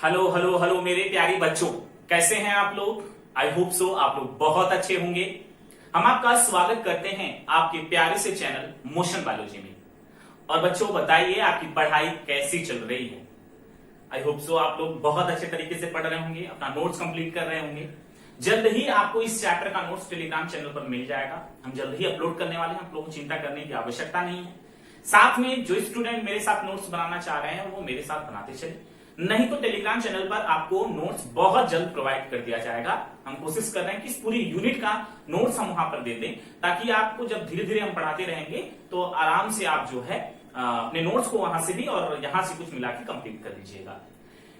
Hello hello hello मेरे प्यारे बच्चों, कैसे हैं आप लोग। आई होप सो आप लोग बहुत अच्छे होंगे। हम आपका स्वागत करते हैं आपके प्यारे से चैनल मोशन बायोलॉजी में। और बच्चों बताइए आपकी पढ़ाई कैसी चल रही है। आई होप सो आप लोग बहुत अच्छे तरीके से पढ़ रहे होंगे, अपना नोट्स कंप्लीट कर रहे होंगे। जल्द ही आपको इस चैप्टर का नोट्स टेलीग्राम चैनल पर मिल जाएगा। हम जल्द ही अपलोड करने वाले हैं, आप लोगों को चिंता करने की आवश्यकता नहीं है। साथ में जो स्टूडेंट मेरे साथ नोट्स बनाना चाह रहे हैं वो मेरे साथ बनाते चले, नहीं तो टेलीग्राम चैनल पर आपको नोट्स बहुत जल्द प्रोवाइड कर दिया जाएगा। हम कोशिश कर रहे हैं कि इस पूरी यूनिट का नोट्स हम वहां पर दे दें, ताकि आपको जब धीरे धीरे हम पढ़ाते रहेंगे तो आराम से आप जो है अपने नोट्स को वहां से भी और यहां से कुछ मिला के कंप्लीट कर लीजिएगा।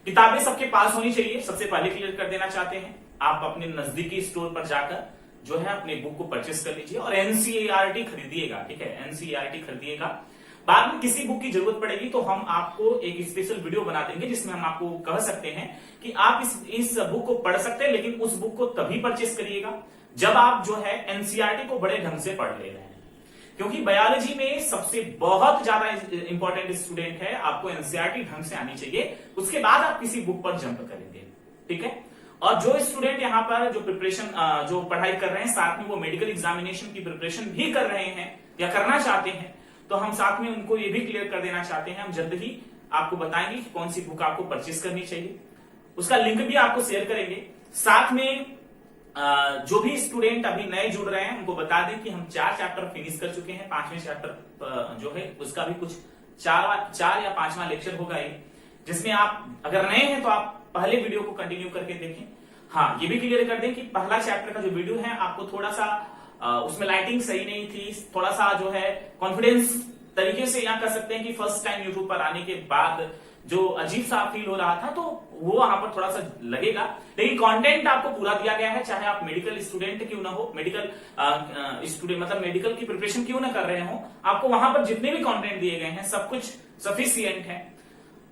किताबें सबके पास होनी चाहिए, सबसे पहले क्लियर कर देना चाहते हैं। आप अपने नजदीकी स्टोर पर जाकर जो है अपने बुक को परचेस कर लीजिए और एनसीईआरटी खरीदिएगा। ठीक है, एनसीईआरटी खरीदिएगा। बाद में किसी बुक की जरूरत पड़ेगी तो हम आपको एक स्पेशल वीडियो बना देंगे, जिसमें हम आपको कह सकते हैं कि आप इस बुक को पढ़ सकते हैं, लेकिन उस बुक को तभी परचेस करिएगा जब आप जो है एनसीईआरटी को बड़े ढंग से पढ़ ले रहे हैं। क्योंकि बायोलॉजी में सबसे बहुत ज्यादा इंपॉर्टेंट स्टूडेंट है, आपको एनसीईआरटी ढंग से आनी चाहिए, उसके बाद आप किसी बुक पर जंप करेंगे। ठीक है, और जो स्टूडेंट यहाँ पर जो प्रिपरेशन जो पढ़ाई कर रहे हैं, साथ में वो मेडिकल एग्जामिनेशन की प्रिपरेशन भी कर रहे हैं या करना चाहते हैं, तो हम साथ में उनको ये भी क्लियर कर देना चाहते हैं। हम जल्द ही आपको बताएंगे कि कौन सी बुक आपको परचेस करनी चाहिए, उसका लिंक भी आपको शेयर करेंगे। साथ में जो भी स्टूडेंट अभी नए जुड़ रहे हैं उनको बता दें कि हम 4 चैप्टर फिनिश कर चुके हैं। 5वें चैप्टर जो है उसका भी कुछ 4 या 5वां लेक्चर होगा ये, जिसमें आप अगर नए हैं तो आप पहले वीडियो को कंटिन्यू करके देखें। हाँ, ये भी क्लियर कर दें कि पहला चैप्टर का जो वीडियो है आपको थोड़ा सा उसमें लाइटिंग सही नहीं थी, थोड़ा सा जो है कॉन्फिडेंस तरीके से यहाँ कर सकते हैं कि फर्स्ट टाइम यूट्यूब पर आने के बाद जो अजीब सा फील हो रहा था, तो वो वहां पर थोड़ा सा लगेगा। लेकिन कंटेंट आपको पूरा दिया गया है, चाहे आप मेडिकल स्टूडेंट क्यों ना हो, मेडिकल स्टूडेंट मतलब मेडिकल की प्रिपरेशन क्यों ना कर रहे हो, आपको वहां पर जितने भी कंटेंट दिए गए हैं सब कुछ सफिशिएंट है।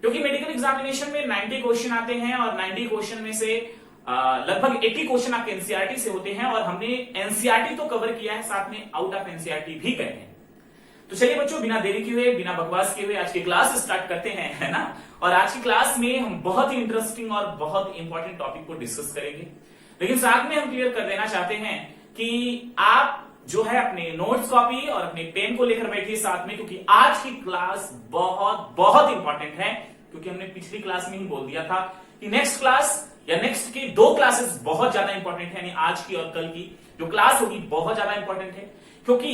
क्योंकि मेडिकल एग्जामिनेशन में 90 क्वेश्चन आते हैं और 90 क्वेश्चन में से लगभग 80 क्वेश्चन आपके एनसीईआरटी से होते हैं, और हमने एनसीईआरटी तो कवर किया है, साथ में आउट ऑफ एनसीईआरटी भी गए हैं। तो चलिए बच्चों, बिना देरी किए हुए, बिना बकवास किए हुए आज की क्लास स्टार्ट करते हैं, है ना। और आज की क्लास में हम बहुत ही इंटरेस्टिंग और बहुत इंपॉर्टेंट टॉपिक को डिस्कस करेंगे। लेकिन साथ में हम क्लियर कर देना चाहते हैं कि आप जो है अपने नोट्स कॉपी और अपने पेन को लेकर बैठिए साथ में, क्योंकि आज की क्लास बहुत बहुत इंपॉर्टेंट है। क्योंकि हमने पिछली क्लास में ही बोल दिया था कि नेक्स्ट क्लास या नेक्स्ट की 2 क्लासेस बहुत ज्यादा इंपॉर्टेंट है, यानी आज की और कल की जो क्लास होगी बहुत ज्यादा इंपॉर्टेंट है। क्योंकि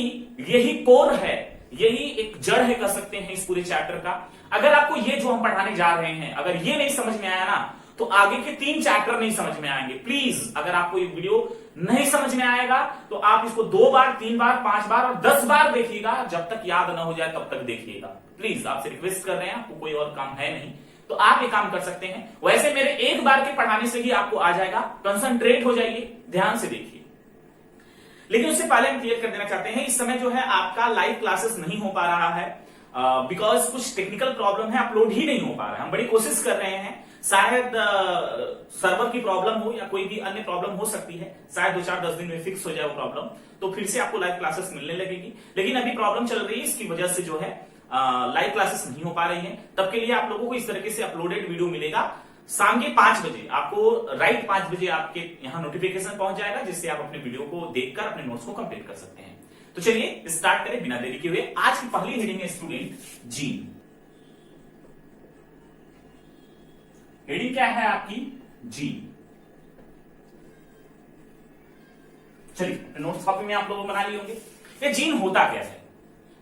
यही कोर है, यही एक जड़ है कह सकते हैं इस पूरे चैप्टर का। अगर आपको ये जो हम पढ़ाने जा रहे हैं अगर ये नहीं समझ में आया ना, तो आगे के 3 चैप्टर नहीं समझ में आएंगे। प्लीज, अगर आपको ये वीडियो नहीं समझ में आएगा तो आप इसको 2 बार, 3 बार, 5 बार और 10 बार देखिएगा, जब तक याद ना हो जाए तब तक देखिएगा। प्लीज, आपसे रिक्वेस्ट कर रहे हैं, आपको कोई और काम है नहीं तो आप ये काम कर सकते हैं। वैसे मेरे एक बार के पढ़ाने से ही आपको आ जाएगा, कंसंट्रेट हो जाइए, ध्यान से देखिए। लेकिन उससे पहले हम क्लियर कर देना चाहते हैं, इस समय जो है आपका लाइव क्लासेस नहीं हो पा रहा है, बिकॉज कुछ टेक्निकल प्रॉब्लम है, अपलोड ही नहीं हो पा रहा है। हम बड़ी कोशिश कर रहे हैं, शायद सर्वर की प्रॉब्लम हो या कोई भी अन्य प्रॉब्लम हो सकती है, शायद 2-4-10 दिन में फिक्स हो जाए वो प्रॉब्लम, तो फिर से आपको लाइव क्लासेस मिलने लगेगी। लेकिन अभी प्रॉब्लम चल रही है, इसकी वजह से जो है लाइव क्लासेस नहीं हो पा रही हैं। तब के लिए आप लोगों को इस तरीके से अपलोडेड वीडियो मिलेगा शाम के 5 बजे, आपको राइट 5 बजे आपके यहाँ नोटिफिकेशन पहुंच जाएगा, जिससे आप अपने वीडियो को देखकर अपने नोट्स को कंप्लीट कर सकते हैं। तो चलिए स्टार्ट करें बिना देरी किए हुए। आज की पहली हेडिंग है स्टूडेंट जीन। हेडिंग क्या है आपकी? जीन। चलिए नोट्स कॉपी में आप लोग बना लिए होंगे। ये जीन होता क्या है?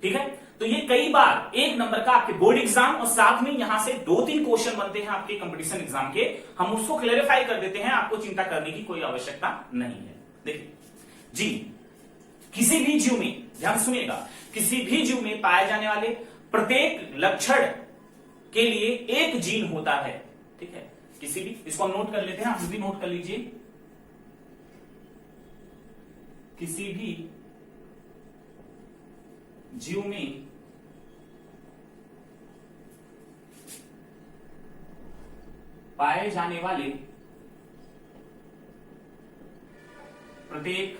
ठीक है, तो ये कई बार 1 नंबर का आपके बोर्ड एग्जाम और साथ में यहां से 2-3 क्वेश्चन बनते हैं आपके कंपटीशन एग्जाम के, हम उसको क्लेरिफाई कर देते हैं, आपको चिंता करने की कोई आवश्यकता नहीं है। देखिए, जीन किसी भी जीव में, ध्यान सुनिएगा, किसी भी जीव में पाए जाने वाले प्रत्येक लक्षण के लिए एक जीन होता है। ठीक है, किसी भी, इसको हम नोट कर लेते हैं, आप भी नोट कर लीजिए। किसी भी जीव में पाए जाने वाले प्रत्येक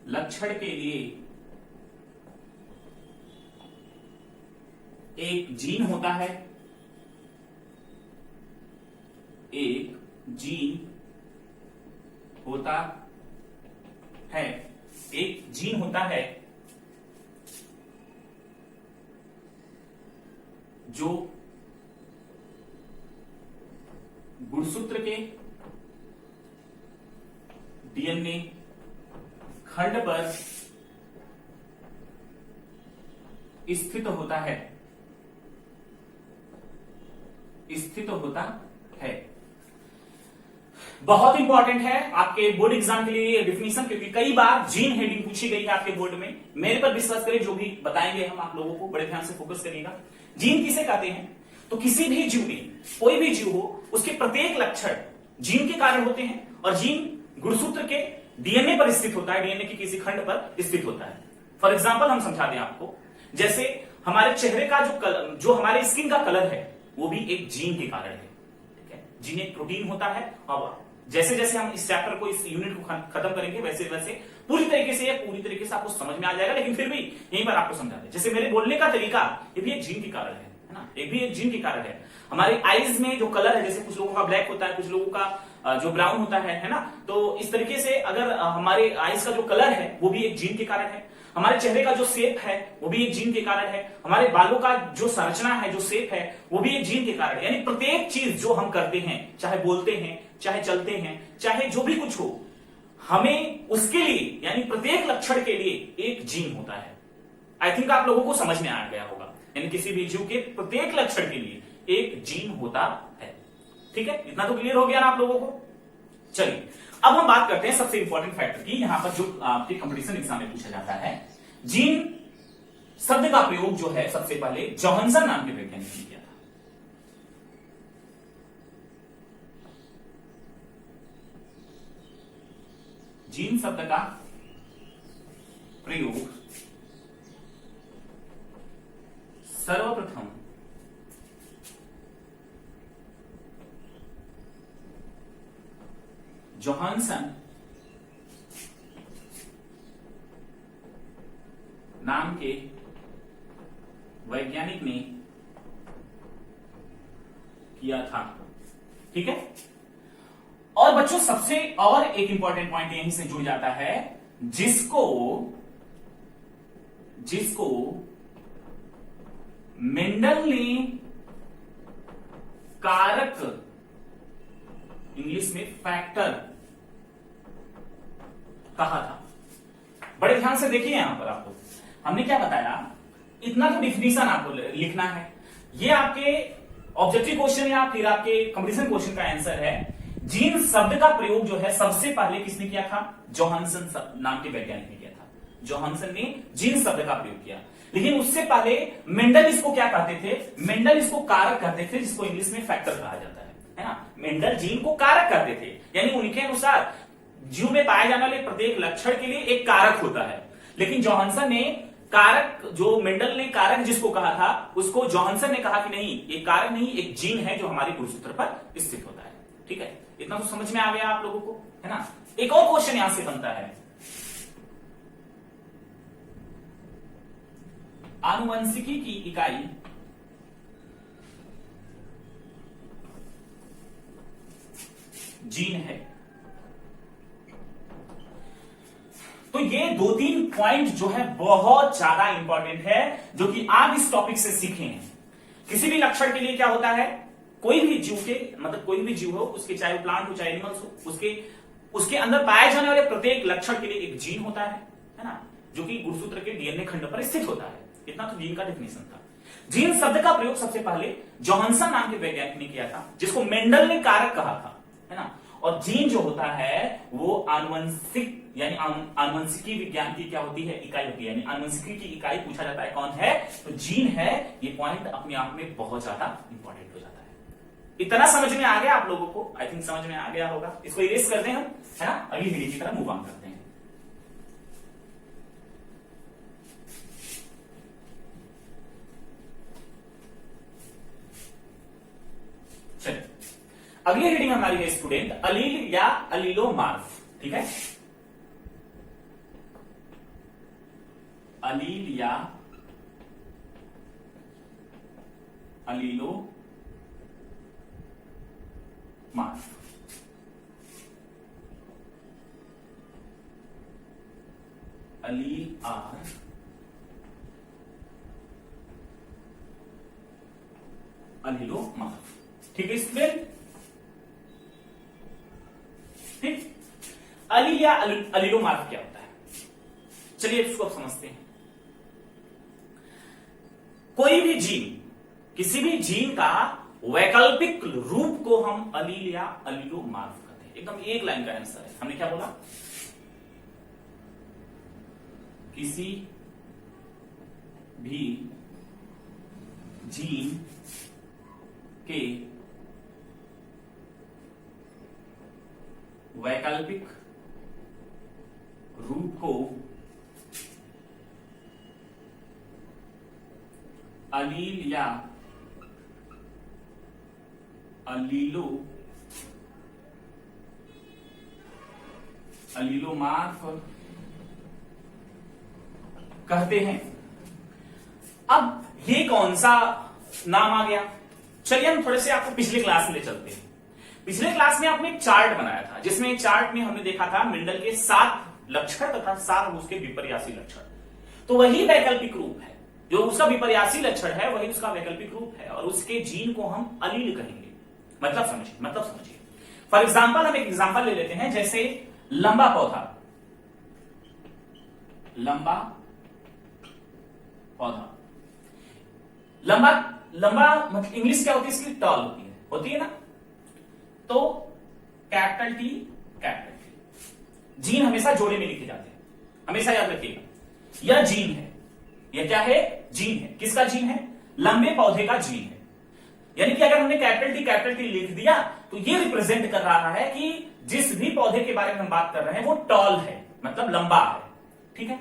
लक्षण के लिए एक जीन होता है एक जीन होता है, एक जीन होता है जो गुणसूत्र के डीएनए खंड पर स्थित होता है, स्थित होता है। बहुत इंपॉर्टेंट है आपके बोर्ड एग्जाम के लिए डिफिनीशन, क्योंकि कई बार जीन हेडिंग पूछी गई है आपके बोर्ड में। मेरे पर विश्वास करें, जो भी बताएंगे हम आप लोगों को बड़े ध्यान से फोकस करिएगा। जीन किसे कहते हैं? तो किसी भी जीव में, कोई भी जीव हो, उसके प्रत्येक लक्षण जीन के कारण होते हैं, और जीन गुणसूत्र के डीएनए पर स्थित होता है, डीएनए के किसी खंड पर स्थित होता है। फॉर एग्जाम्पल हम समझा दें आपको, जैसे हमारे चेहरे का जो हमारे स्किन का कलर है, वो भी एक जीन के कारण है। ठीक है, जीन एक प्रोटीन होता है, और जैसे जैसे हम इस चैप्टर को, इस यूनिट को खत्म करेंगे, वैसे वैसे पूरी तरीके से आपको समझ में आ जाएगा। लेकिन फिर भी यहीं पर आपको समझा दें, जैसे मेरे बोलने का तरीका, ये भी एक जीन के कारण है ना, एक भी एक जीन के कारण है। हमारे आईज में जो कलर है, जैसे कुछ लोगों का ब्लैक होता है, कुछ लोगों का जो ब्राउन होता है ना, तो इस तरीके से अगर हमारे आईज का जो कलर है, वो भी एक जीन के कारण है। हमारे चेहरे का जो शेप है, वो भी एक जीन के कारण है। हमारे बालों का जो संरचना है, जो शेप है, वो भी एक जीन के कारण है। यानी प्रत्येक चीज जो हम करते हैं, चाहे बोलते हैं, चाहे चलते हैं, चाहे जो भी कुछ हो, हमें उसके लिए, यानी प्रत्येक लक्षण के लिए एक जीन होता है। आई थिंक आप लोगों को समझ में आ गया होगा। यानी किसी भी जीव के प्रत्येक लक्षण के लिए एक जीन होता है। ठीक है, इतना तो क्लियर हो गया ना आप लोगों को। चलिए, अब हम बात करते हैं सबसे इंपॉर्टेंट फैक्टर की। यहां पर जो आपके कंपटीशन एग्जाम में पूछा जाता है, जीन शब्द का प्रयोग जो है, सबसे पहले जोहानसन नाम के वैज्ञानिक ने किया था। जीन शब्द का प्रयोग सर्वप्रथम जोहानसन नाम के वैज्ञानिक ने किया था। ठीक है, और बच्चों सबसे और एक इंपॉर्टेंट पॉइंट यहीं से जुड़ जाता है, जिसको मेंडल ने कारक, इंग्लिश में फैक्टर कहा था। बड़े ध्यान से देखिए, यहां पर आपको हमने क्या बताया, इतना तो डिफिनीशन आपको लिखना है। ये आपके ऑब्जेक्टिव क्वेश्चन या फिर आपके कंपटीशन क्वेश्चन का आंसर है। जीन शब्द का प्रयोग जो है सबसे पहले किसने किया था? जोहानसन नाम के वैज्ञानिक ने किया था। जोहानसन ने जीन शब्द का प्रयोग किया। लेकिन उससे पहले मेंडल इसको क्या कहते थे? मेंडल इसको कारक कहते थे, जिसको इंग्लिश में फैक्टर कहा जाता है ना। मेंडल जीन को कारक कहते थे, यानी उनके अनुसार जीव में पाए जाने वाले प्रत्येक लक्षण के लिए एक कारक होता है। लेकिन जोहानसन ने कारक, जो मेंडल ने कारक जिसको कहा था, उसको जोहानसन ने कहा कि नहीं, ये कारक नहीं, एक जीन है जो हमारे गुणसूत्र पर स्थित होता है। ठीक है, इतना तो समझ में आ गया आप लोगों को, है ना। एक और क्वेश्चन यहां से बनता है, आनुवंशिकी की इकाई जीन है। तो ये 2-3 पॉइंट जो है बहुत ज्यादा इंपॉर्टेंट है, जो कि आप इस टॉपिक से सीखे हैं। किसी भी लक्षण के लिए क्या होता है, कोई भी जीव के, मतलब कोई भी जीव हो, उसके चाहे वो प्लांट हो चाहे एनिमल्स हो, उसके अंदर पाए जाने वाले प्रत्येक लक्षण के लिए एक जीन होता है ना, जो कि गुणसूत्र के डीएनए खंड पर स्थित होता है। इतना तो जीन का डेफिनेशन था। जीन शब्द का प्रयोग सबसे पहले जोहानसन नाम के वैज्ञानिक ने किया था, जिसको मेंडल ने कारक कहा था, है ना। और जीन जो होता है वो आनुवंशिक, यानी आनुवंशिकी विज्ञान की क्या होती है, इकाई होती है। यानी आनुवंशिकी की इकाई पूछा जाता है कौन है, तो जीन है। ये पॉइंट अपने आप में बहुत ज्यादा इंपॉर्टेंट हो जाता है। इतना समझ में आ गया आप लोगों को? आई थिंक समझ में आ गया होगा। इसको इरेज करते हैं हम, है ना, अगली वीडियो की तरफ मूव ऑन करते हैं। चलिए, अगली हेडिंग हमारी है स्टूडेंट, अलील या अलीलोमार्फ। ठीक है, अलील या अलीलोमार्फ। मार्फ। अलील आर अलीलो मार्फ। ठीक है स्टूडेंट, ठीक। अलील या अलीलो मार्फ क्या होता है, चलिए इसको अब समझते हैं। कोई भी जीन, किसी भी जीन का वैकल्पिक रूप को हम अलील या अलीलो मार्फ करते हैं। एकदम एक लाइन का आंसर है। हमने क्या बोला, किसी भी जीन के वैकल्पिक रूप को अलील या अलीलो मार्फ कहते हैं। अब ये कौन सा नाम आ गया, चलिए हम थोड़े से आपको पिछले क्लास में ले चलते हैं। पिछले क्लास में आपने एक चार्ट बनाया था, जिसमें चार्ट में हमने देखा था मेंडल के 7 लक्षण तथा 7 उसके विपर्यासी लक्षण। तो वही वैकल्पिक रूप है, जो उसका विपर्यासी लक्षण है वही उसका वैकल्पिक रूप है, और उसके जीन को हम अलील कहेंगे। मतलब समझिए। फॉर एग्जाम्पल हम एक एग्जाम्पल ले लेते हैं, जैसे लंबा पौधा, लंबा मतलब इंग्लिश क्या होती है इसकी, टॉल होती है ना। तो कैपिटल टी जीन हमेशा जोड़े में लिखे जाते हैं, हमेशा याद रखिएगा। यह जीन है, यह क्या है, जीन है। किसका जीन है, लंबे पौधे का जीन है। यानी कि अगर हमने कैपिटल टी लिख दिया तो ये रिप्रेजेंट कर रहा है कि जिस भी पौधे के बारे में हम बात कर रहे हैं वो टॉल है, मतलब लंबा है। ठीक है,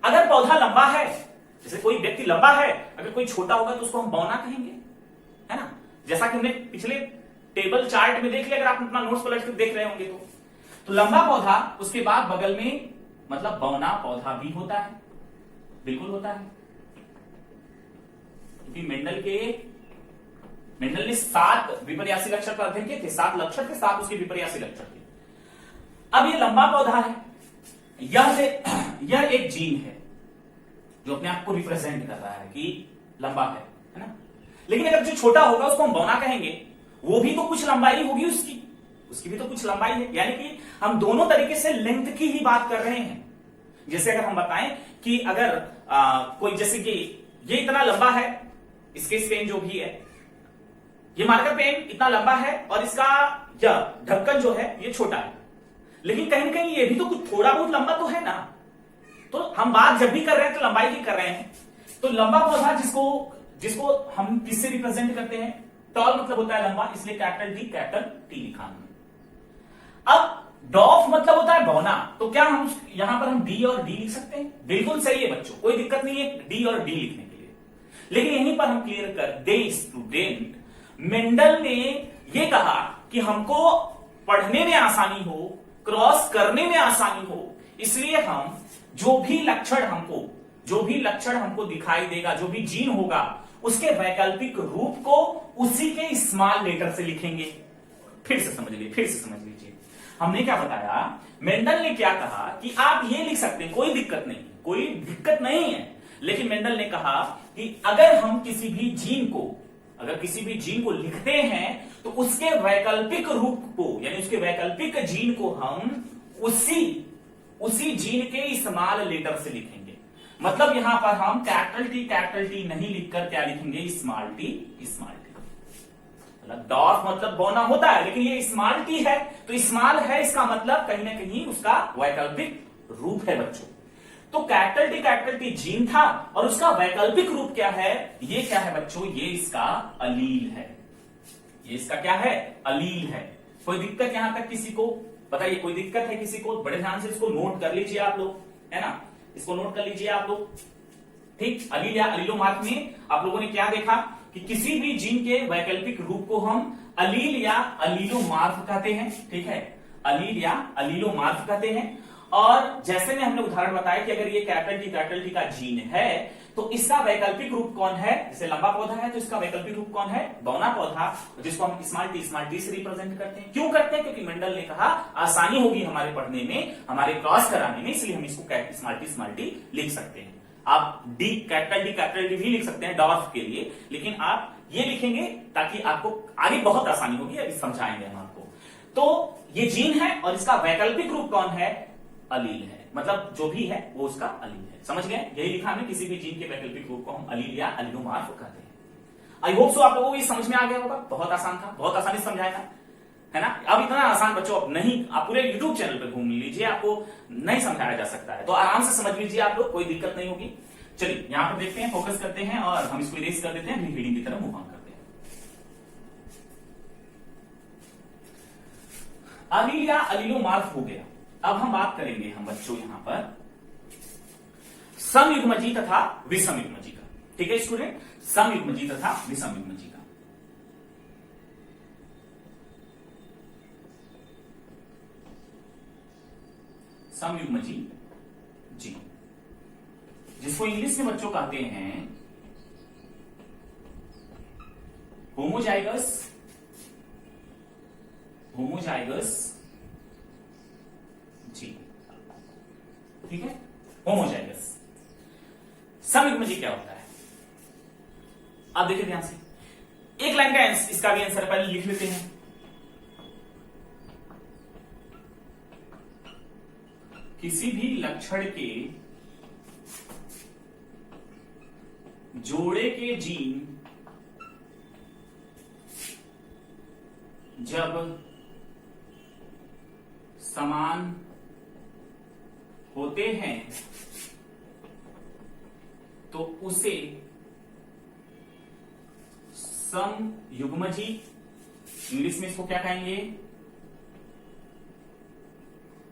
अगर पौधा लंबा है, जैसे कोई व्यक्ति लंबा है, अगर कोई छोटा होगा तो उसको हम बौना कहेंगे, है ना। जैसा कि हमने पिछले टेबल चार्ट में देख लिया, अगर आप अपना नोट्स पलट कर देख रहे होंगे तो लंबा पौधा, उसके बाद बगल में मतलब बौना पौधा भी होता है, बिल्कुल होता है। क्योंकि मेंडल ने 7 विपर्यासी लक्षण पर अध्ययन किए थे, 7 लक्षण थे, 7 उसके विपर्यासी लक्षण थे। अब ये लंबा पौधा है, यह एक जीन है जो अपने आप को रिप्रेजेंट कर रहा है कि लंबा है ना। लेकिन अगर जो छोटा होगा उसको हम बौना कहेंगे, वो भी तो कुछ लंबाई होगी उसकी भी तो कुछ लंबाई है। यानी कि हम दोनों तरीके से लेंथ की ही बात कर रहे हैं। जैसे अगर हम बताएं कि अगर कोई, जैसे कि ये इतना लंबा है, स्केच पेन जो भी है, ये मार्कर पेन इतना लंबा है, और इसका ढक्कन जो है ये छोटा है, लेकिन कहीं ना कहीं ये भी तो कुछ थोड़ा बहुत लंबा तो है ना। तो हम बात जब भी कर रहे हैं तो लंबाई की कर रहे हैं। तो लंबा पौधा जिसको हम किससे रिप्रेजेंट करते हैं, टॉल मतलब होता है लंबा, इसलिए कैपिटल टी लिखा हमने। अब डॉफ मतलब होता है बौना, तो क्या हम यहां पर हम डी और डी लिख सकते हैं? बिल्कुल सही है बच्चों, कोई दिक्कत नहीं है डी और डी लिखने के लिए। लेकिन यहीं पर हम क्लियर कर दे स्टूडेंट, मेंडल ने यह कहा कि हमको पढ़ने में आसानी हो, क्रॉस करने में आसानी हो, इसलिए हम जो भी लक्षण हमको दिखाई देगा, जो भी जीन होगा, उसके वैकल्पिक रूप को उसी के स्मॉल लेटर से लिखेंगे। फिर से समझ लीजिए हमने क्या बताया, मेंडल ने क्या कहा कि आप ये लिख सकते हैं, कोई दिक्कत नहीं है। लेकिन मेंडल ने कहा कि अगर हम किसी भी जीन को लिखते हैं तो उसके वैकल्पिक रूप को, यानी उसके वैकल्पिक जीन को हम उसी जीन के स्मॉल लेटर से लिखेंगे। मतलब यहां पर हम कैपिटल टी नहीं लिखकर क्या लिखेंगे, स्मॉल टी। डॉट मतलब बौना होता है, लेकिन ये स्मॉल टी है, तो स्मॉल है, इसका मतलब कहीं ना कहीं उसका वैकल्पिक रूप है बच्चों। तो कैपिटल टी जीन था, और उसका वैकल्पिक रूप क्या है, ये क्या है बच्चों, ये इसका अलील है। ये इसका क्या है, अलील है। कोई दिक्कत यहां तक किसी को बताइए, कोई दिक्कत है किसी को? बड़े ध्यान से इसको नोट कर लीजिए आप लोग, है ना, इसको नोट कर लीजिए आप लोग। ठीक, अलील या अलीलो मार्फ में आप लोगों ने क्या देखा कि किसी भी जीन के वैकल्पिक रूप को हम अलील या अलीलो मार्फ कहते हैं। ठीक है, अलील या अलीलो मार्फ कहते हैं। और जैसे में हमने उदाहरण बताया कि अगर ये कैपिटल टी का जीन है, तो इसका वैकल्पिक रूप कौन है? जैसे लंबा पौधा है तो इसका वैकल्पिक रूप कौन है? बौना पौधा, जिसको हम स्मॉल टी से रिप्रेजेंट करते हैं। क्यों करते हैं? क्योंकि मेंडल ने कहा आसानी होगी हमारे पढ़ने में, हमारे क्रॉस कराने में, इसलिए हम इसको स्मॉल टी लिख सकते हैं। आप कैपिटल डी भी लिख सकते हैं डॉर्फ के लिए, लेकिन आप ये लिखेंगे ताकि आपको आगे बहुत आसानी होगी, अभी समझाएंगे हम आपको। तो ये जीन है और इसका वैकल्पिक रूप कौन है? अलील है। मतलब जो भी है वो उसका अलील है। समझ गए? यही लिखा हमने, किसी भी जीन के वैकल्पिक रूप को हम अलील या अलीलोमार्फ कहते हैं। आई होप सो आप लोगों को ये समझ में आ गया होगा। बहुत आसान था, बहुत आसानी से समझाया था, है ना। अब इतना आसान बच्चों अब नहीं, आप पूरे यूट्यूब चैनल पे घूम लीजिए, आपको नहीं समझाया जा सकता है, तो आराम से समझ लीजिए आप लोग, कोई दिक्कत नहीं होगी। चलिए यहां पर देखते हैं, फोकस करते हैं और हम इसको इरेज कर देते हैं, रीडिंग की तरफ मूव ऑन करते हैं। अलील या अलीलोमार्फ हो गया। अब हम बात करेंगे हम बच्चों यहां पर समयुग्मजी तथा विषमयुग्मजी का। ठीक है स्टूडेंट, समयुग्मजी तथा विषमयुग्मजी का। समयुग्मजी जी, जिसको इंग्लिश में बच्चों कहते हैं होमोजाइगस जी। ठीक है, होमोजाइगस। समयुग्मजी क्या होता है? आप देखिए ध्यान से, एक लाइन का इसका भी आंसर पहले लिख लेते हैं। किसी भी लक्षण के जोड़े के जीन जब समान होते हैं तो उसे समयुग्मजी, इंग्लिश में इसको क्या कहेंगे?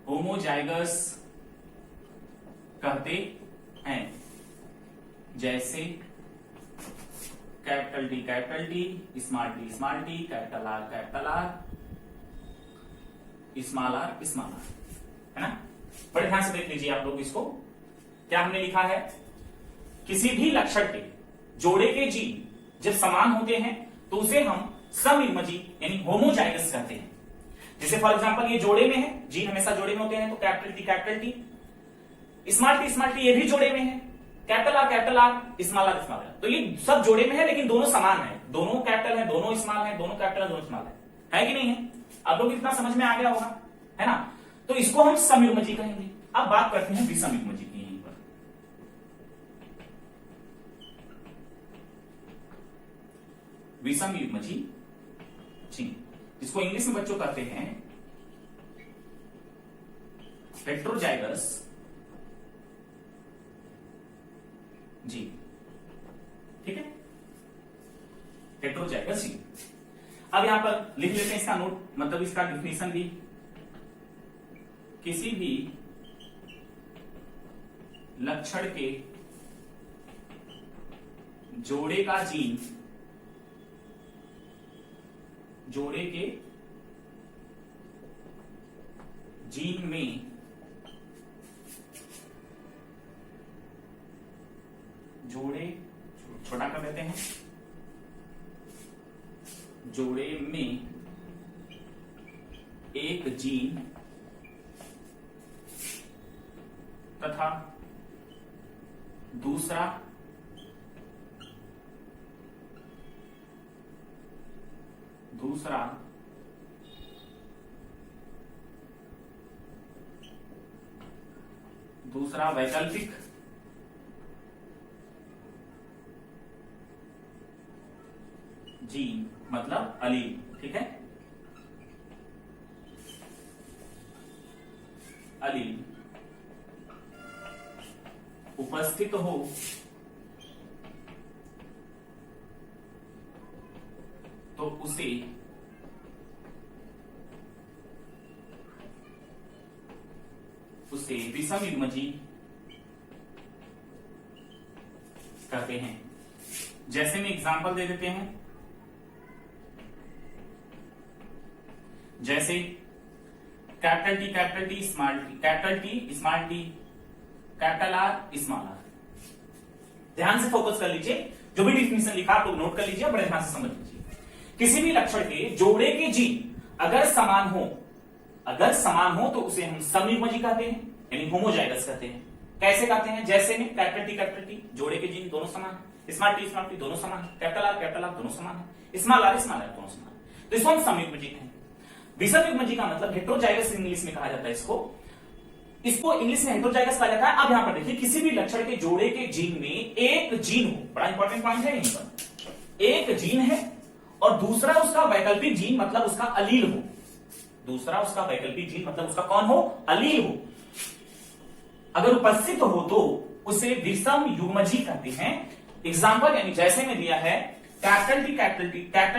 होमोजाइगस कहते हैं। जैसे capital T, small T, capital R, small R, है ना। बड़े ध्यान से देख लीजिए आप लोग इसको। क्या हमने लिखा है? किसी भी लक्षण के जोड़े के जीन जब समान होते हैं तो उसे हम समयुग्मजी यानी होमोजाइगस कहते हैं। जैसे फॉर एग्जांपल ये जोड़े में है, जीन हमेशा जोड़े में होते हैं, तो कैपिटल टी, स्मॉल टी ये भी जोड़े में है, कैपिटल आर, स्मॉल आर, तो ये सब जोड़े में है लेकिन दोनों समान है, दोनों कैपिटल है, दोनों स्मॉल है, दोनों कैपिटल, दोनों स्मॉल है कि नहीं है? आप लोग इतना समझ में आ गया होगा, है ना। तो इसको हम समयुग्मजी कहेंगे। अब बात करते हैं विषमयुग्मजी की। यहीं पर विषमयुग्मजी जी, इसको इंग्लिश में बच्चों कहते हैं हेटेरोजाइगस जी। ठीक है, हेटेरोजाइगस जी। अब यहां पर लिख लेते हैं इसका नोट, मतलब इसका डिफिनेशन भी। किसी भी लक्षण के जोड़े का जीन, जोड़े के जीन में जोड़े छोटा कर देते हैं, जोड़े में एक जीन तथा दूसरा वैकल्पिक जीन मतलब अलील। ठीक है, अलील उपस्थित हो तो उसे विषमयुग्मजी कहते हैं। जैसे में एग्जांपल दे देते हैं, जैसे capital T small T, capital T small T, capital R small R. ध्यान से फोकस कर लीजिए, जो भी डिफिनेशन लिखा आप लोग नोट कर लीजिए, बड़े ध्यान से समझ लीजिए। किसी भी लक्षण के जोड़े के जीन अगर समान हो तो उसे हम समयुग्मजी कहते हैं, यानी होमोजाइगस कहते हैं। कैसे कहते हैं? जैसे में कैपिटल टी जोड़े के जीन दोनों समान है, स्मॉल टी दोनों समान है, कैपिटल आर दोनों समान है, स्मॉल आर दोनों समान है, तो इसको हम समयुग्मजी कहें। विषमयुग्मजी का मतलब हेटेरोजाइगस इंग्लिश में कहा जाता है इसको इंग्लिश में हेटेरोजाइगस कहा जाता है। अब यहां पर देखिए, किसी भी लक्षण के जोड़े के जीन में एक जीन हो, बड़ा इंपॉर्टेंट पॉइंट है यहीं पर, एक जीन है और दूसरा उसका वैकल्पिक जीन मतलब उसका अलील हो, दूसरा उसका वैकल्पिक जीन मतलब उसका कौन हो? अलील हो। अगर उपस्थित हो तो उसे विषम युग्मजी कहते हैं। एग्जांपल यानी जैसे में दिया है, कैपिटल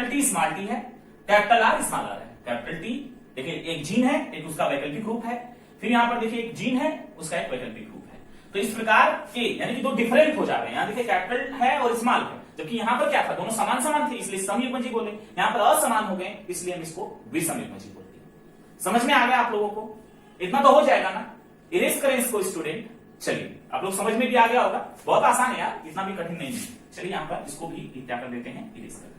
टी स्मॉल टी है, कैपिटल आर स्मॉल आर है। कैपिटल टी देखिए एक जीन है, एक उसका वैकल्पिक रूप है, फिर यहां पर देखिए एक जीन है, उसका एक वैकल्पिक रूप है। तो इस प्रकार के यानी कि दो डिफरेंट हो जा रहे हैं। यहां देखिए कैपिटल है और स्मॉल है, जबकि यहां पर क्या था? दोनों समान थे, इसलिए समयुग्मजी बोले। यहां पर असमान हो गए, इसलिए हम इसको विषमयुग्मजी बोलते हैं। समझ में आ गया आप लोगों को? इतना तो हो जाएगा ना? इरेज करें इसको स्टूडेंट। चलिए आप लोग समझ में भी आ गया होगा, बहुत आसान है यार, इतना भी कठिन नहीं है। चलिए यहां पर इसको भी क्या कर देते हैं? इरेज कर देते हैं।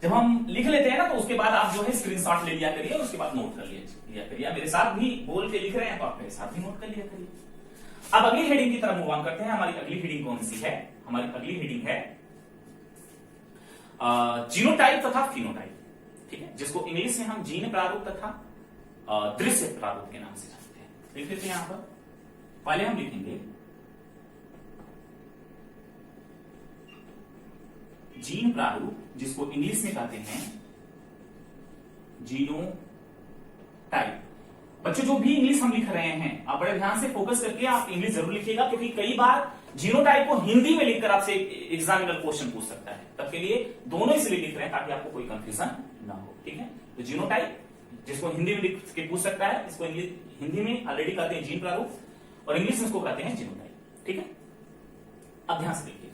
जब हम लिख लेते हैं ना, तो उसके बाद आप जो है स्क्रीनशॉट ले लिया करिए, उसके बाद नोट कर लिया करिए। मेरे साथ भी बोल के लिख रहे हैं तो आप मेरे साथ भी नोट कर लिया करिए। अब अगली हेडिंग की तरफ मूव ऑन करते हैं। हमारी अगली हेडिंग कौन सी है? हमारी अगली हेडिंग है जीनोटाइप तथा फिनोटाइप, ठीक है, जिसको इंग्लिश में हम जीन प्रारूप तथा दृश्य प्रारूप के नाम से जानते हैं। लिख लेते हैं यहां पर। पहले हम लिखेंगे जीन प्रारूप, जिसको इंग्लिश में कहते हैं जीनोटाइप। बच्चों जो भी इंग्लिश हम लिख रहे हैं, आप बड़े ध्यान से फोकस करके आप इंग्लिश जरूर लिखिएगा, क्योंकि कई बार जीनोटाइप को हिंदी में लिखकर आपसे एग्जामिनर क्वेश्चन पूछ सकता है। तब के लिए दोनों इसलिए लिख रहे हैं ताकि आपको कोई कंफ्यूजन ना हो, ठीक है। तो जीनोटाइप जिसको हिंदी में लिख के पूछ सकता है, इसको हिंदी में ऑलरेडी कहते हैं जीन प्रारूप और इंग्लिश में इसको कहते हैं जीनोटाइप, ठीक है। अब ध्यान से देखिए,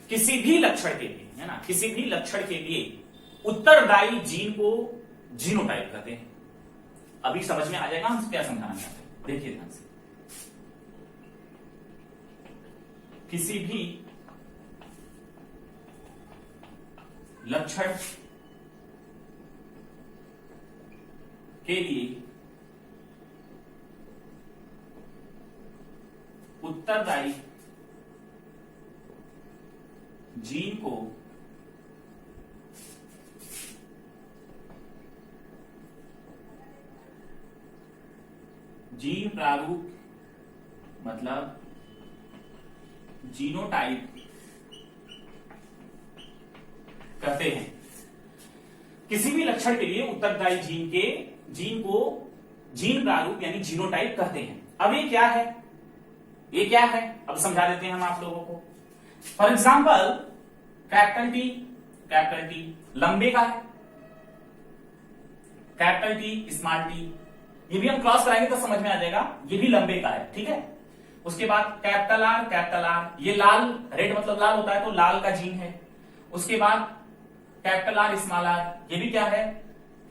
किसी भी लक्षण के लिए, है ना, किसी भी लक्षण के लिए उत्तरदायी जीन को जीनोटाइप कहते हैं। अभी समझ में आ जाएगा हम क्या समझाना चाहते हैं। देखिए ध्यान से, किसी भी लक्षण के लिए उत्तरदायी जीन को जीन प्रारूप मतलब जीनोटाइप कहते हैं। किसी भी लक्षण के लिए उत्तरदायी जीन को जीन प्रारूप यानी जीनोटाइप कहते हैं। अब ये क्या है? ये क्या है अब समझा देते हैं हम आप लोगों को। फॉर एग्जाम्पल कैपिटल टी लंबे का है, कैपिटल टी स्मॉल टी, ये भी हम क्रॉस कराएंगे तो समझ में आ जाएगा, ये भी लंबे का है, ठीक है। उसके बाद कैपिटल आर, ये लाल, रेड मतलब लाल होता है तो लाल का जीन है। उसके बाद कैपिटल आर स्मॉल आर, ये भी क्या है?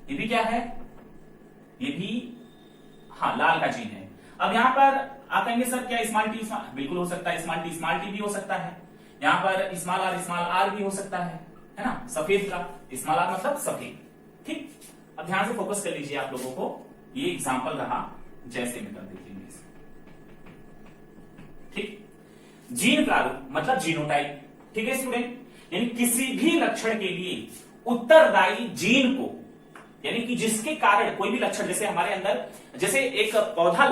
ये भी क्या है? ये भी हाँ लाल का जीन है। अब यहां पर आप कहेंगे सर क्या स्मॉल टी बिल्कुल हो सकता है, स्मॉल टी भी हो सकता है। यहां पर स्मॉल आर भी हो सकता है ना, सफेद का स्मॉल आर मतलब सफेद, ठीक। अब ध्यान से फोकस कर लीजिए आप लोगों को, ये एग्जांपल रहा, जैसे में कर देखेंगे, ठीक। जीन प्रारूप मतलब जीनोटाइप, ठीक है स्टूडेंट। यानी किसी भी लक्षण के लिए उत्तरदायी जीन को, यानी कि जिसके कारण कोई भी लक्षण, जैसे हमारे अंदर जैसे एक पौधा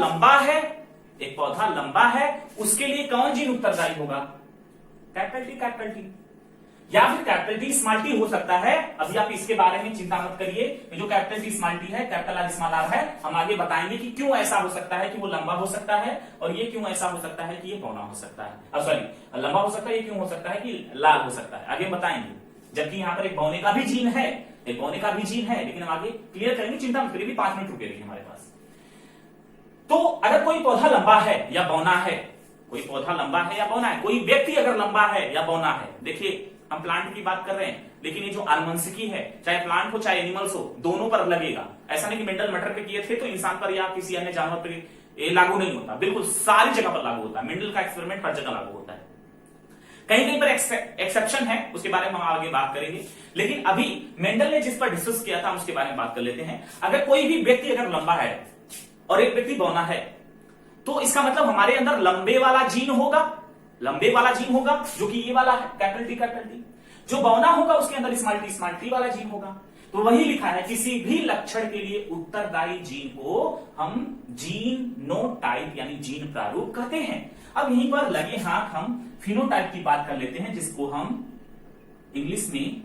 लंबा है, उसके लिए कौन जीन उत्तरदायी होगा? कैपिटल टी या फिर कैपिटल टी स्मॉल टी हो सकता है। अभी आप इसके बारे में चिंता मत करिए, जो कैपिटल टी स्मॉल टी है, कैपिटल आर स्मॉल आर है, हम आगे बताएंगे कि क्यों ऐसा हो सकता है कि वो लंबा हो सकता है, और ये क्यों ऐसा हो सकता है कि ये बौना हो सकता है, सॉरी लंबा हो सकता है, ये क्यों हो सकता है कि लाल हो सकता है, आगे बताएंगे। जबकि यहां पर एक बौने का भी जीन है, लेकिन हम आगे क्लियर करेंगे, चिंता मत करिए, भी 5 मिनट रुके रहिए हमारे पास। तो अगर कोई पौधा लंबा है या बौना है, कोई व्यक्ति अगर लंबा है या बौना है, देखिए हम प्लांट की बात कर रहे हैं, लेकिन ये जो आनुवंशिकी है, चाहे प्लांट हो चाहे एनिमल्स हो, दोनों पर लगेगा। ऐसा नहीं कि मेंडल मटर पे किए थे तो इंसान पर या किसी अन्य जानवर पर ये लागू नहीं होता, बिल्कुल सारी जगह पर लागू होता है। मेंडल का एक्सपेरिमेंट हर जगह लागू होता है, कहीं कहीं पर एक्सेप्शन है, उसके बारे में हम आगे बात करेंगे। लेकिन अभी मेंडल ने जिस पर डिस्कस किया था हम उसके बारे में बात कर लेते हैं। अगर कोई भी व्यक्ति अगर लंबा है और एक व्यक्ति बौना है, तो इसका मतलब हमारे अंदर लंबे वाला जीन होगा, लंबे वाला जीन होगा जो कि ये वाला है कैपिटल टी कैपिटल टी। जो बौना होगा उसके अंदर स्मॉल टी वाला जीन होगा। तो वही लिखा है, किसी भी लक्षण के लिए उत्तरदायी जीन को हम जीनोटाइप यानी जीन प्रारूप कहते हैं। अब यहीं पर लगे हाथ हम फिनोटाइप की बात कर लेते हैं, जिसको हम इंग्लिश में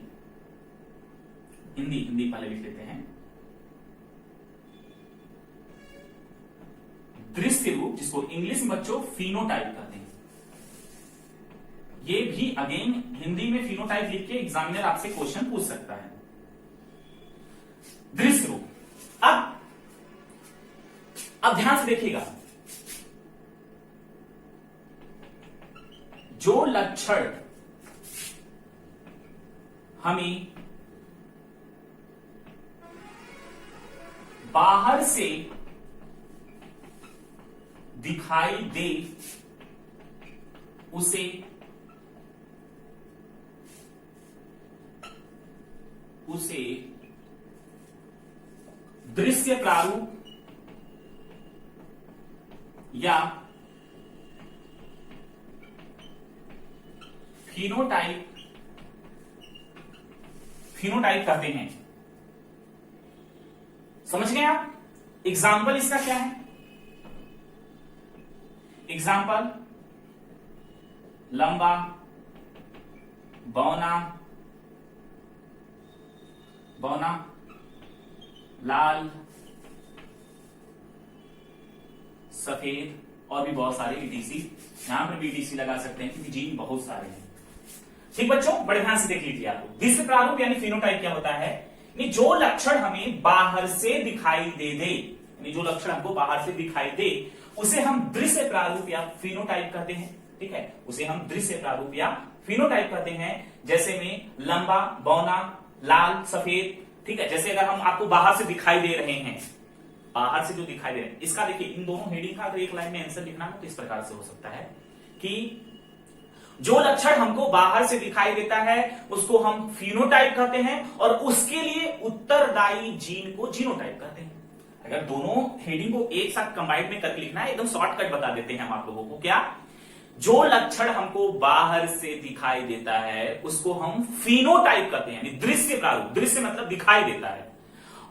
हिंदी पहले लिख लेते हैं, दृश्य रूप, जिसको इंग्लिश में बच्चों फिनोटाइप कहते हैं। ये भी अगेन हिंदी में फिनोटाइप लिख के एग्जामिनर आपसे क्वेश्चन पूछ सकता है। दृश्य रूप। अब ध्यान से देखिएगा, जो लक्षण हमें बाहर से दिखाई दे उसे दृश्य प्रारूप या फिनोटाइप कहते हैं। समझ गए आप? एग्जाम्पल इसका क्या है? एग्जाम्पल लंबा, बौना, लाल, सफेद और भी बहुत सारे ईटीसी। यहां पर भी ईटीसी लगा सकते हैं क्योंकि जीन बहुत सारे हैं। ठीक बच्चों, बड़े ध्यान से देख लीजिए। आपको दृश्य प्रारूप यानी फिनोटाइप क्या होता है? जो लक्षण हमें बाहर से दिखाई दे, यानी जो लक्षण हमको बाहर से दिखाई दे उसे हम दृश्य प्रारूप या फिनोटाइप कहते हैं। ठीक है, उसे हम दृश्य प्रारूप या फिनोटाइप कहते हैं। जैसे में लंबा, बौना, लाल, सफेद। ठीक है, जैसे अगर हम आपको बाहर से दिखाई दे रहे हैं, बाहर से जो दिखाई दे रहे हैं, इसका देखिए इन दोनों हेडिंग का अगर एक लाइन में आंसर लिखना हो तो इस प्रकार से हो सकता है कि जो लक्षण हमको बाहर से दिखाई देता है उसको हम फिनोटाइप कहते हैं और उसके लिए उत्तरदायी जीन को जीनोटाइप कहते हैं। अगर दोनों हेडिंग को एक साथ कंबाइंड में करके लिखना है, एकदम शॉर्टकट बता देते हैं हम आप लोगों को। क्या? जो लक्षण हमको बाहर से दिखाई देता है उसको हम फिनोटाइप कहते हैं, यानी दृश्य प्रारूप। दृश्य मतलब दिखाई देता है,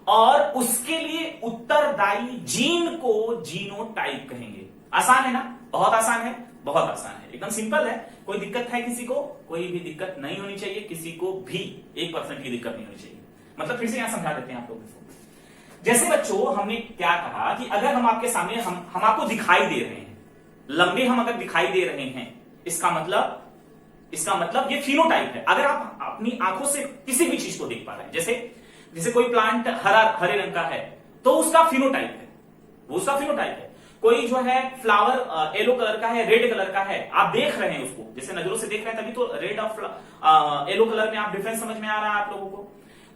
और उसके लिए उत्तरदायी जीन को जीनोटाइप कहेंगे। आसान है ना? बहुत आसान है, बहुत आसान है, एकदम सिंपल है। कोई दिक्कत है किसी को? कोई भी दिक्कत नहीं होनी चाहिए, किसी को भी 1% की दिक्कत नहीं होनी चाहिए। मतलब फिर से यहां समझा देते हैं आप लोगों को। जैसे बच्चों हमने क्या कहा कि अगर हम आपके सामने हम आपको दिखाई दे रहे हैं, लंबे हम अगर दिखाई दे रहे हैं, इसका मतलब ये फिनोटाइप है। अगर आप अपनी आंखों से किसी भी चीज को देख पा रहे हैं, जैसे कोई प्लांट हरे रंग का है तो उसका फिनोटाइप है, वो उसका फिनोटाइप है। कोई जो है फ्लावर येलो कलर का है, रेड कलर का है, आप देख रहे हैं उसको, जैसे नजरों से देख रहे हैं तभी तो रेड और येलो कलर में आप डिफरेंस समझ में आ रहा है आप लोगों को।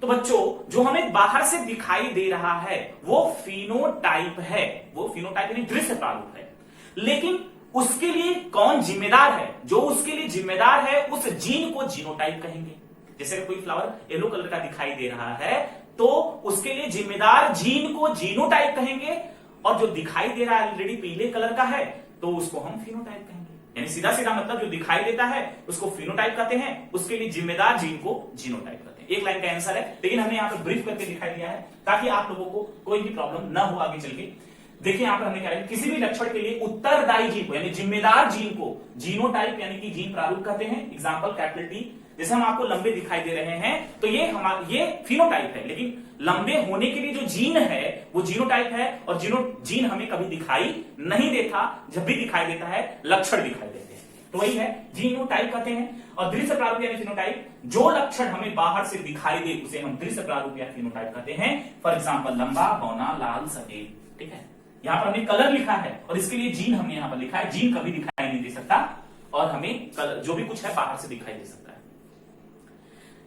तो बच्चों जो हमें बाहर से दिखाई दे रहा है वो फिनोटाइप है, वो फिनोटाइप यानी दृश्य प्रारूप है। लेकिन उसके लिए कौन जिम्मेदार है? जो उसके लिए जिम्मेदार है उस जीन को जीनोटाइप कहेंगे। जैसे कोई फ्लावर येलो कलर का दिखाई दे रहा है तो उसके लिए जिम्मेदार जीन को जीनोटाइप कहेंगे, और जो दिखाई दे रहा है ऑलरेडी पीले कलर का है तो उसको हम फिनोटाइप कहेंगे। यानी सीधा सीधा मतलब जो दिखाई देता है उसको फिनोटाइप कहते हैं, उसके लिए जिम्मेदार जीन को जीनोटाइप कहते हैं। एक लाइन का आंसर है, लेकिन हमने यहाँ पर ब्रीफ करके दिखाई दिया है ताकि आप लोगों को कोई भी प्रॉब्लम ना हो आगे चल के। देखिए यहां पर हमने क्या है, किसी भी लक्षण के लिए उत्तरदायी जीन को यानी जिम्मेदार जीन को जीनोटाइप यानी कि जीन प्रारूप कहते हैं। Example capital T. जैसे हम आपको लंबे दिखाई दे रहे हैं तो ये फिनोटाइप है, लेकिन लंबे होने के लिए जो जीन है वो जीनोटाइप है, और जीन हमें कभी दिखाई नहीं देता। जब भी दिखाई देता है लक्षण दिखाई देते हैं, तो वही है जीनोटाइप कहते हैं। और दृश्य प्रारूप यानी फिनोटाइप, जो लक्षण हमें बाहर से दिखाई दे उसे हम दृश्य प्रारूप या फिनोटाइप कहते हैं। फॉर एग्जाम्पल लंबा, बौना, लाल, सफेद। ठीक है, यहां पर हमने कलर लिखा है और इसके लिए जीन हमने यहां पर लिखा है। जीन कभी दिखाई नहीं दे सकता और हमें जो भी कुछ है बाहर से दिखाई दे सकता है।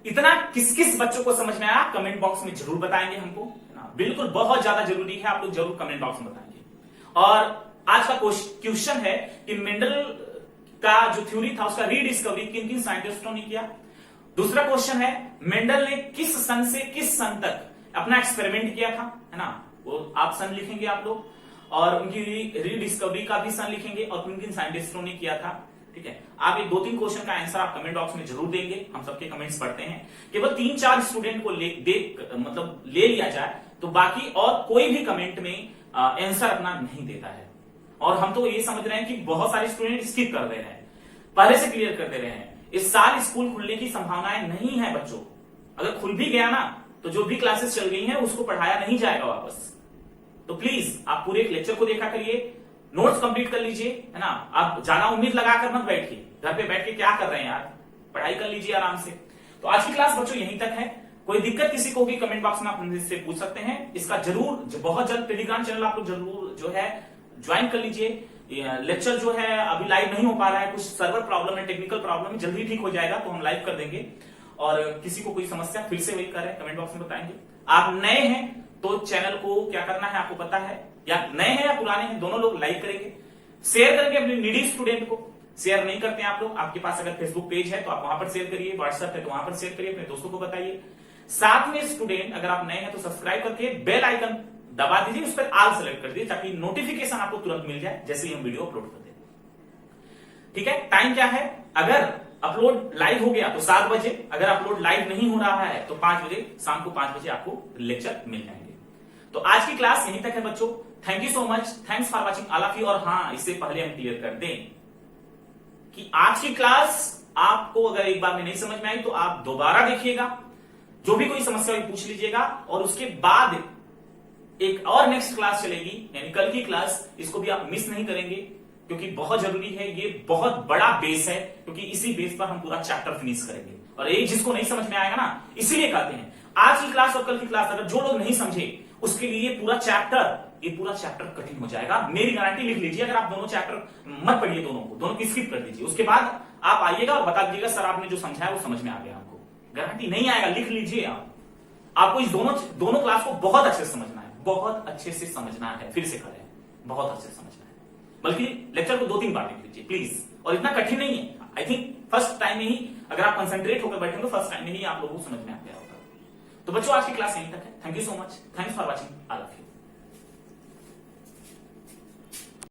इतना किस किस बच्चों को समझ में आया कमेंट बॉक्स में जरूर बताएंगे हमको, बिल्कुल बहुत ज्यादा जरूरी है, आप लोग जरूर कमेंट बॉक्स में बताएंगे। और आज का क्वेश्चन है कि मेंडल का जो थ्योरी था उसका रीडिस्कवरी किन किन साइंटिस्टों ने किया। दूसरा क्वेश्चन है मेंडल ने किस सन से किस सन तक अपना एक्सपेरिमेंट किया था, है ना, वो आप सन लिखेंगे आप लोग, और उनकी रीडिस्कवरी का भी सन लिखेंगे और किन किन साइंटिस्टों ने किया था। ठीक है, आप ये 2-3 क्वेश्चन का आंसर आप कमेंट बॉक्स में जरूर देंगे, हम सबके कमेंट्स पढ़ते हैं। केवल 3-4 स्टूडेंट को मतलब ले लिया जाए तो बाकी और कोई भी कमेंट में आंसर अपना नहीं देता है। और हम तो ये समझ रहे हैं कि बहुत सारे स्टूडेंट स्किप कर दे रहे हैं, पहले से क्लियर कर दे रहे हैं। इस साल स्कूल खुलने की संभावनाएं नहीं है बच्चों। अगर खुल भी गया ना तो जो भी क्लासेस चल गई हैं उसको पढ़ाया नहीं जाएगा वापस। तो प्लीज आप पूरे लेक्चर को देखा करिए, नोट्स कंप्लीट कर लीजिए, है ना। आप ज्यादा उम्मीद लगाकर मत बैठिए, घर पे बैठ के क्या कर रहे हैं यार, पढ़ाई कर लीजिए आराम से। तो आज की क्लास बच्चों यहीं तक है। कोई दिक्कत किसी को भी कमेंट बॉक्स में आप मुझसे पूछ सकते हैं। इसका जरूर बहुत जल्द टेलीग्राम चैनल आप लोग जरूर जो है ज्वाइन कर लीजिए। लेक्चर जो है अभी लाइव नहीं हो पा रहा है, कुछ सर्वर प्रॉब्लम है, टेक्निकल प्रॉब्लम है, जल्दी ठीक हो जाएगा तो हम लाइव कर देंगे। और किसी को कोई समस्या फिर से वही करें, कमेंट बॉक्स में बताएंगे। आप नए हैं तो चैनल को क्या करना है आपको पता है, या नए हैं या पुराने हैं दोनों लोग लाइक करेंगे, शेयर करेंगे अपने नीडी स्टूडेंट को। शेयर नहीं करते हैं आप लोग, आपके पास अगर फेसबुक पेज है तो आप वहां पर शेयर करिए, व्हाट्सएप है तो वहां पर शेयर करिए, अपने दोस्तों को बताइए। साथ में स्टूडेंट अगर आप नए हैं तो सब्सक्राइब करके बेल आइकन दबा दीजिए, उस पर ऑल सेलेक्ट कर दीजिए ताकि नोटिफिकेशन आपको तुरंत मिल जाए जैसे ही हम वीडियो अपलोड कर दें। ठीक है, टाइम क्या है, अगर अपलोड लाइव हो गया तो 7 बजे, अगर अपलोड लाइव नहीं हो रहा है तो 5 बजे, शाम को 5 बजे आपको लेक्चर मिल जाएंगे। तो आज की क्लास यहीं तक है बच्चों। Thank you so much, thanks for watching all of you. और हाँ, इससे पहले हम क्लियर कर दें कि आज की क्लास आपको अगर एक बार में नहीं समझ में आई तो आप दोबारा देखिएगा, जो भी कोई समस्या हुई पूछ लीजिएगा, और उसके बाद एक और नेक्स्ट क्लास चलेगी, यानी कल की क्लास, इसको भी आप मिस नहीं करेंगे क्योंकि बहुत जरूरी है। ये बहुत बड़ा बेस है क्योंकि इसी बेस पर हम पूरा चैप्टर फिनिश करेंगे। और एक जिसको नहीं समझ में आएगा ना, इसीलिए कहते हैं आज की क्लास और कल की क्लास अगर जो लोग नहीं समझे उसके लिए पूरा चैप्टर कठिन हो जाएगा। मेरी गारंटी लिख लीजिए, अगर आप दोनों चैप्टर मत पढ़िए, दोनों की स्किप कर दीजिए, उसके बाद आप आइएगा और बता दीजिएगा सर आपने जो समझाया वो समझ में आ गया। आपको गारंटी नहीं आएगा, लिख लीजिए आपको इस दोनों क्लास को बहुत अच्छे से समझना है, बहुत अच्छे से समझना है। फिर से करें, बहुत अच्छे से समझना है, बल्कि लेक्चर को 2-3 बार लिख लीजिए प्लीज। और इतना कठिन नहीं है, आई थिंक फर्स्ट टाइम में ही अगर आप कंसंट्रेट होकर बैठेंगे फर्स्ट टाइम में ही आप लोगों को समझ में आ गया होगा। तो बच्चों आज की क्लास यहीं तक है। Thank you so much, thanks for watching all of you.